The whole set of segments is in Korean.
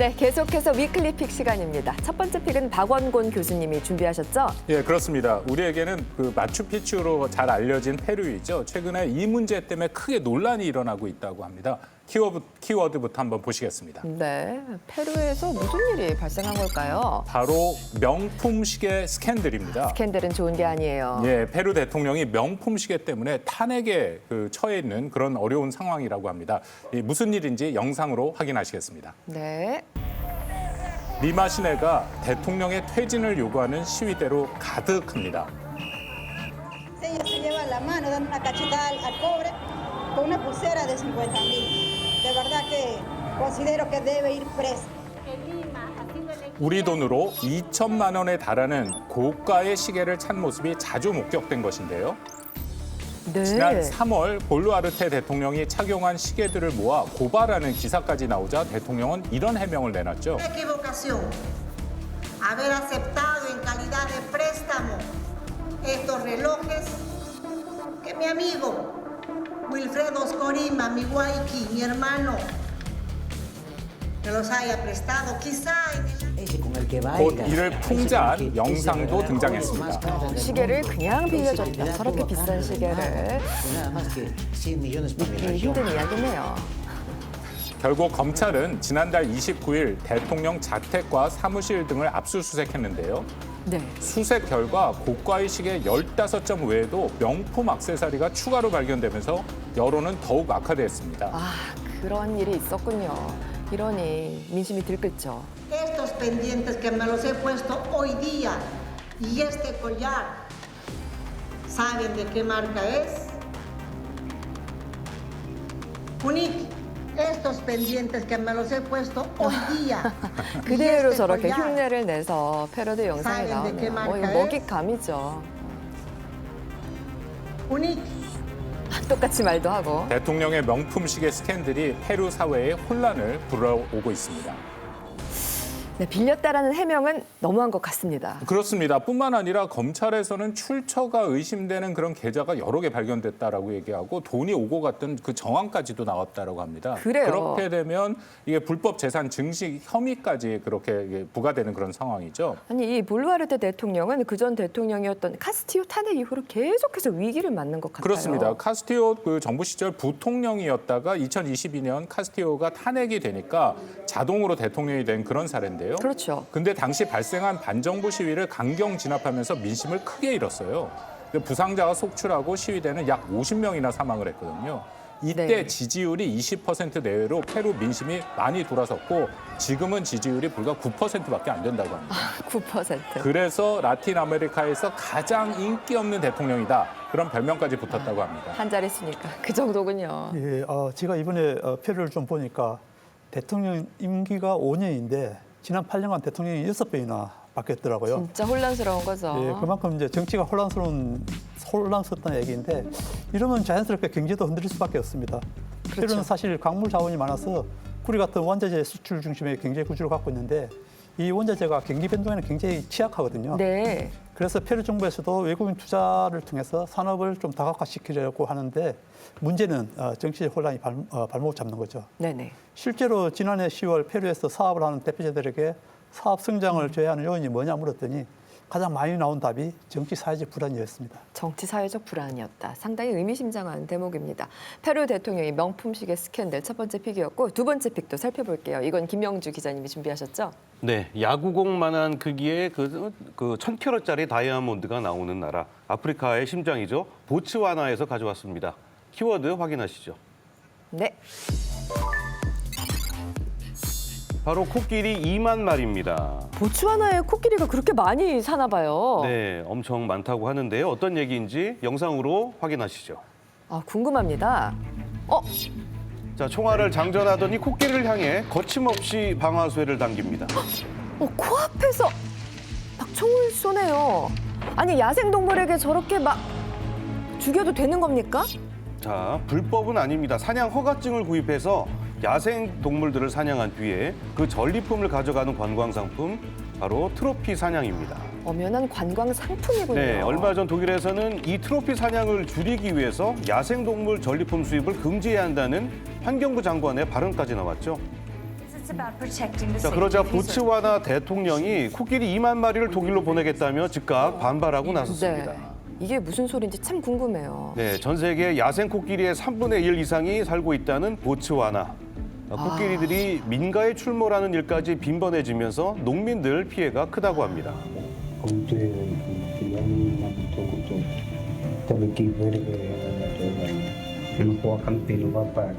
네, 계속해서 위클리 픽 시간입니다. 첫 번째 픽은 박원곤 교수님이 준비하셨죠? 예, 그렇습니다. 우리에게는 그 마추픽추로 잘 알려진 페루이죠. 최근에 이 문제 때문에 크게 논란이 일어나고 있다고 합니다. 키워드부터 한번 보시겠습니다. 네, 페루에서 무슨 일이 발생한 걸까요? 바로 명품 시계 스캔들입니다. 스캔들은 좋은 게 아니에요. 예, 페루 대통령이 명품 시계 때문에 탄핵에 처해 있는 그런 어려운 상황이라고 합니다. 무슨 일인지 영상으로 확인하시겠습니다. 네. 리마 시내가 대통령의 퇴진을 요구하는 시위대로 가득합니다. Ella se lleva la mano dando una cachetada al cobre con una pulsera de 50.000. De verdad que considero que debe ir presa. 우리 돈으로 2천만 원에 달하는 고가의 시계를 찬 모습이 자주 목격된 것인데요. 네. 지난 3월 볼루아르테 대통령이 착용한 시계들을 모아 고발하는 기사까지 나오자 대통령은 이런 해명을 내놨죠. Equivocación. Haber aceptado en calidad de préstamo estos relojes que mi amigo Wilfredo Scorima, mi guayqui, mi hermano, me los haya prestado. Quizá en el... 곧 이를 풍자한 영상도 등장했습니다. 시계를 그냥 빌려줬다. 저렇게 비싼 시계를. 믿기 힘든 이야기네요. 결국 검찰은 지난달 29일 대통령 자택과 사무실 등을 압수수색했는데요. 네. 수색 결과 고가의 시계 15점 외에도 명품 액세서리가 추가로 발견되면서 여론은 더욱 악화됐습니다. 아, 그런 일이 있었군요. 이러니 민심이 들끓죠. Estos pendientes que me los he puesto hoy día y este collar, ¿saben de qué marca es? Unique. Estos pendientes que me los he puesto hoy día. 그대로 저렇게 흉내를 내서 패러디 영상이 나오네요. 이거 먹잇감이죠. Unique. 똑같이 말도 하고. 대통령의 명품 시계 스캔들이 페루 사회에 혼란을 불어오고 있습니다. 네, 빌렸다라는 해명은 너무한 것 같습니다. 그렇습니다. 뿐만 아니라 검찰에서는 출처가 의심되는 그런 계좌가 여러 개 발견됐다라고 얘기하고 돈이 오고 갔던 그 정황까지도 나왔다라고 합니다. 그래요. 그렇게 되면 이게 불법 재산 증식 혐의까지 그렇게 부과되는 그런 상황이죠. 아니, 이 볼루아르테 대통령은 그전 대통령이었던 카스티오 탄핵 이후로 계속해서 위기를 맞는 것 같아요. 그렇습니다. 카스티오 그 정부 시절 부통령이었다가 2022년 카스티오가 탄핵이 되니까 자동으로 대통령이 된 그런 사례인데요. 그렇죠. 근데 당시 발생한 반정부 시위를 강경 진압하면서 민심을 크게 잃었어요. 부상자가 속출하고 시위대는 약 50명이나 사망을 했거든요. 이때 네. 지지율이 20% 내외로 페루 민심이 많이 돌아섰고 지금은 지지율이 불과 9%밖에 안 된다고 합니다. 9%. 그래서 라틴 아메리카에서 가장 인기 없는 대통령이다. 그런 별명까지 붙었다고 합니다. 한 자릿수니까 그 정도군요. 예, 제가 이번에 표를 좀 보니까 대통령 임기가 5년인데 지난 8년간 대통령이 6번이나 바뀌었더라고요. 진짜 혼란스러운 거죠. 예, 그만큼 이제 정치가 혼란스럽다는 얘기인데 이러면 자연스럽게 경제도 흔들릴 수밖에 없습니다. 그렇죠. 페루는 사실 광물 자원이 많아서 구리 같은 원자재 수출 중심의 경제 구조를 갖고 있는데 이 원자재가 경기 변동에는 굉장히 취약하거든요. 네. 그래서 페루 정부에서도 외국인 투자를 통해서 산업을 좀 다각화시키려고 하는데 문제는 정치 혼란이 발목을 잡는 거죠. 네네. 실제로 지난해 10월 페루에서 사업을 하는 대표자들에게 사업 성장을 제외하는 요인이 뭐냐 물었더니 가장 많이 나온 답이 정치 사회적 불안이었습니다. 정치 사회적 불안이었다. 상당히 의미심장한 대목입니다. 페루 대통령의 명품 시계 스캔들 첫 번째 픽이었고 두 번째 픽도 살펴볼게요. 이건 김영주 기자님이 준비하셨죠? 네, 야구공만한 크기의 그 1000캐럿짜리 다이아몬드가 나오는 나라, 아프리카의 심장이죠. 보츠와나에서 가져왔습니다. 키워드 확인하시죠. 네. 바로 코끼리 2만 마리입니다. 보츠와나에 코끼리가 그렇게 많이 사나 봐요. 네, 엄청 많다고 하는데요. 어떤 얘기인지 영상으로 확인하시죠. 아, 궁금합니다. 자, 총알을 장전하더니 코끼리를 향해 거침없이 방아쇠를 당깁니다. 코앞에서 막 총을 쏘네요. 아니, 야생동물에게 저렇게 막 죽여도 되는 겁니까? 자, 불법은 아닙니다. 사냥 허가증을 구입해서 야생 동물들을 사냥한 뒤에 그 전리품을 가져가는 관광 상품, 바로 트로피 사냥입니다. 엄연한 관광 상품이군요. 네, 얼마 전 독일에서는 이 트로피 사냥을 줄이기 위해서 야생 동물 전리품 수입을 금지해야 한다는 환경부 장관의 발언까지 나왔죠. 자, 그러자 보츠와나 대통령이 코끼리 2만 마리를 독일로 보내겠다며 즉각 반발하고 나섰습니다. 네. 이게 무슨 소리인지 참 궁금해요. 네, 전 세계 야생 코끼리의 3분의 1 이상이 살고 있다는 보츠와나. 코끼리들이 민가에 출몰하는 일까지 빈번해지면서 농민들 피해가 크다고 합니다. Công ty thì anh tôi cũng tôi cho được kịp với qua campaign qua bạn.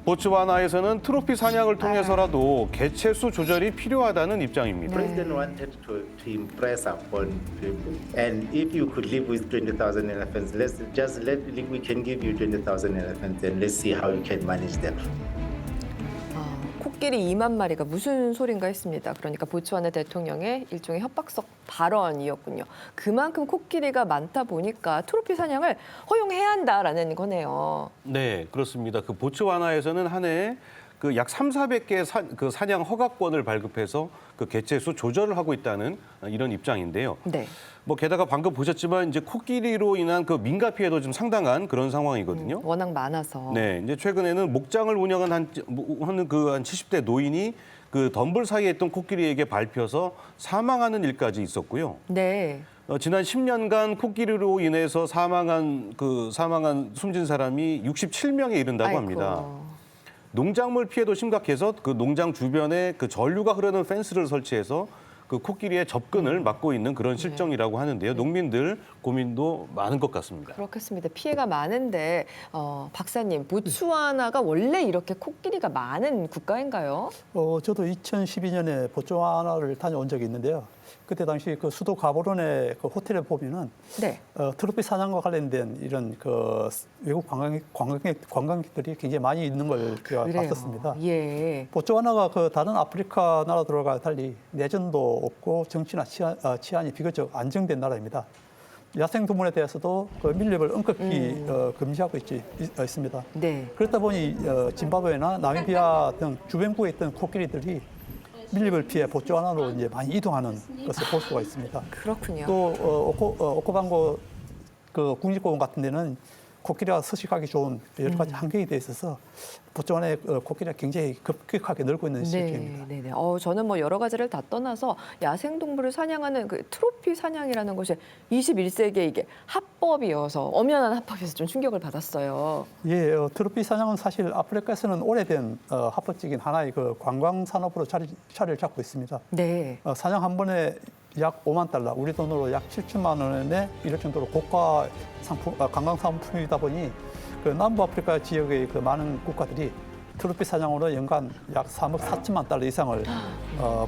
보츠와나에서는 트로피 사냥을 통해서라도 개체수 조절이 필요하다는 입장입니다. President wanted to impress upon people. And if you could live with 20,000 elephants, we can give you 20,000 elephants and let's see how you can manage them. 코끼리 2만 마리가 무슨 소린가 했습니다. 그러니까 보츠와나 대통령의 일종의 협박성 발언이었군요. 그만큼 코끼리가 많다 보니까 트로피 사냥을 허용해야 한다라는 거네요. 네, 그렇습니다. 그 보츠와나에서는 한 해에 그 약 3,400개 그 사냥 허가권을 발급해서 그 개체수 조절을 하고 있다는 이런 입장인데요. 네. 뭐 게다가 방금 보셨지만 이제 코끼리로 인한 그 민가 피해도 좀 상당한 그런 상황이거든요. 워낙 많아서. 네, 이제 최근에는 목장을 운영한 한 70대 노인이 그 덤불 사이에 있던 코끼리에게 밟혀서 사망하는 일까지 있었고요. 네. 지난 10년간 코끼리로 인해서 사망한 숨진 사람이 67명에 이른다고 합니다. 아이고. 농작물 피해도 심각해서 그 농장 주변에 그 전류가 흐르는 펜스를 설치해서 그 코끼리의 접근을 막고 있는 그런 실정이라고 하는데요. 농민들 고민도 많은 것 같습니다. 그렇겠습니다. 피해가 많은데 박사님, 보츠와나가 원래 이렇게 코끼리가 많은 국가인가요? 저도 2012년에 보츠와나를 다녀온 적이 있는데요. 그때 당시 그 수도 가보론의 그 호텔에 보면은 네. 트로피 사냥과 관련된 이런 그 외국 관광객들이 굉장히 많이 있는 걸 제가 그래요. 봤었습니다. 예. 보츠와나가 그 다른 아프리카 나라들과 달리 내전도 없고 정치나 치안이 비교적 안정된 나라입니다. 야생동물에 대해서도 그 밀렵을 엄격히 금지하고 있습니다. 네. 그렇다 보니 짐바브웨나 나미비아 등 주변국에 있던 코끼리들이 밀립을 피해 보츠와나로 이제 많이 이동하는 것을 볼 수가 있습니다. 그렇군요. 또 오코방고 그 국립공원 같은 데는 코끼리가 서식하기 좋은 여러 가지 환경이 돼 있어서 보츠와나의 코끼리가 굉장히 급격하게 늘고 있는 시기입니다. 네, 네. 저는 뭐 여러 가지를 다 떠나서 야생동물을 사냥하는 그 트로피 사냥이라는 것이 21세기에 이게 합법이어서 엄연한 합법이어서 좀 충격을 받았어요. 예, 트로피 사냥은 사실 아프리카에서는 오래된 합법적인 하나의 그 관광 산업으로 자리를 잡고 있습니다. 네. 사냥 한 번에 약 5만 달러, 우리 돈으로 약 7천만 원에 이를 정도로 고가 상품, 관광 상품이다 보니 그 남부 아프리카 지역의 그 많은 국가들이 트로피 사냥으로 연간 약 3억 4천만 달러 이상을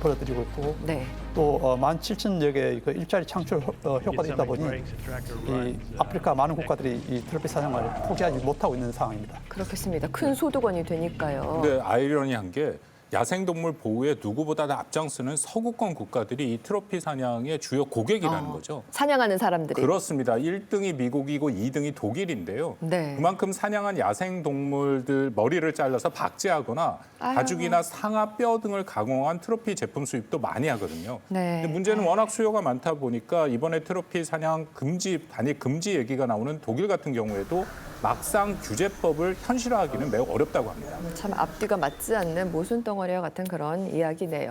벌어들이고 있고 네. 또 17,000여 개의 그 일자리 창출 효과도 있다 보니 이 아프리카 많은 국가들이 이 트로피 사냥을 포기하지 못하고 있는 상황입니다. 그렇겠습니다. 큰 소득원이 되니까요. 근데 아이러니한 게 야생동물 보호에 누구보다 앞장서는 서구권 국가들이 이 트로피 사냥의 주요 고객이라는 거죠. 사냥하는 사람들이. 그렇습니다. 1등이 미국이고 2등이 독일인데요. 네. 그만큼 사냥한 야생동물들 머리를 잘라서 박제하거나 아유. 가죽이나 상아 뼈 등을 가공한 트로피 제품 수입도 많이 하거든요. 네. 근데 문제는 워낙 수요가 많다 보니까 이번에 트로피 사냥 단위 금지 얘기가 나오는 독일 같은 경우에도 막상 규제법을 현실화하기는 매우 어렵다고 합니다. 참 앞뒤가 맞지 않는 모순덩어리와 같은 그런 이야기네요.